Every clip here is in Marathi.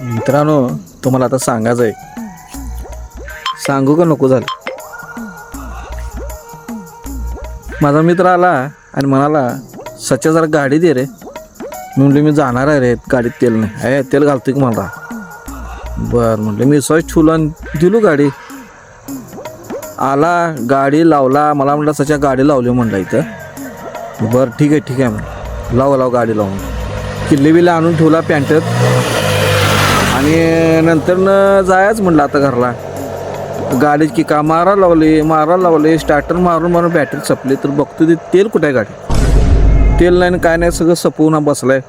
मित्रांनो, तुम्हाला आता सांगायचं आहे, सांगू का नको झालं. माझा मित्र आला आणि म्हणाला, सच्या जरा गाडी दे रे. म्हणले मी जाणार आहे रे, गाडीत तेल नाही आहे, तेल घालतो की मला. बरं म्हटलं, मी सहज ठुला दिलो गाडी. आला, गाडी लावला. मला म्हटलं सच्या गाडी लावली म्हणलं इथं. बरं ठीक आहे म्हणलं, लाव गाडी लावून. किल्ले बिल्ले आणून ठेवला पॅन्टत आणि नंतर जायच म्हटलं आता घरला. गाडीत की का मारा लावले स्टार्टर मारून बॅटरी संपली. तर बघतो ते तेल कुठे आहे, गाडी तेल नाही काय नाही, सगळं सपवून बसलाय.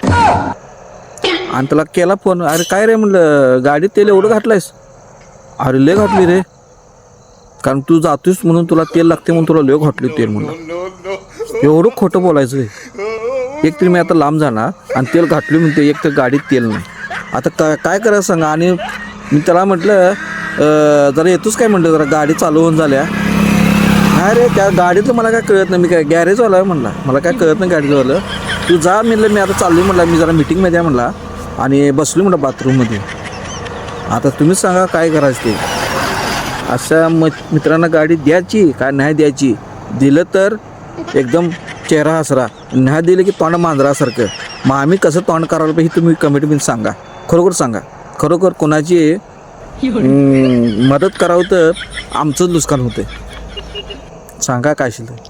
आणि त्याला केला फोन, अरे काय रे म्हणलं, गाडीत तेल एवढं घातलंयस? अरे लय घातली रे, कारण तू जातोस म्हणून तुला तेल लागते म्हणून तुला लय घातली तेल म्हणलं. एवढं खोटं बोलायचं. एक तरी मी आता लांब जाणार आणि तेल घातली म्हणते, एक तर गाडीत तेल नाही. आता काय करायचं सांगा. आणि मी त्याला म्हटलं, जरा येतोच काय म्हटलं, जरा गाडी चालू होऊन झाल्या. नाही रे, त्या गाडीतलं मला काय कळत नाही, मी काय गॅरेजवाला आहे म्हणला, मला काय कळत नाही गाडीवालं. तू जा म्हणलं, मी आता चाललो म्हणला, मी जरा मीटिंगमध्ये आहे म्हणला आणि बसलो म्हणलं बाथरूममध्ये. आता तुम्हीच सांगा काय करायचं ते. अशा मित्रांना गाडी द्यायची काय नाही द्यायची. दिलं तर एकदम चेहरा हसरा, नाही दिलं की तोंड मांजरासारखं. मग आम्ही कसं तोंड करायला पाहिजे तुम्ही कमेंटमध्ये सांगा. खरोखर सांगा, खरोखर कोणाची मदत करावं तर आमचंच नुकसान होतं. सांगा काय शिल्लक.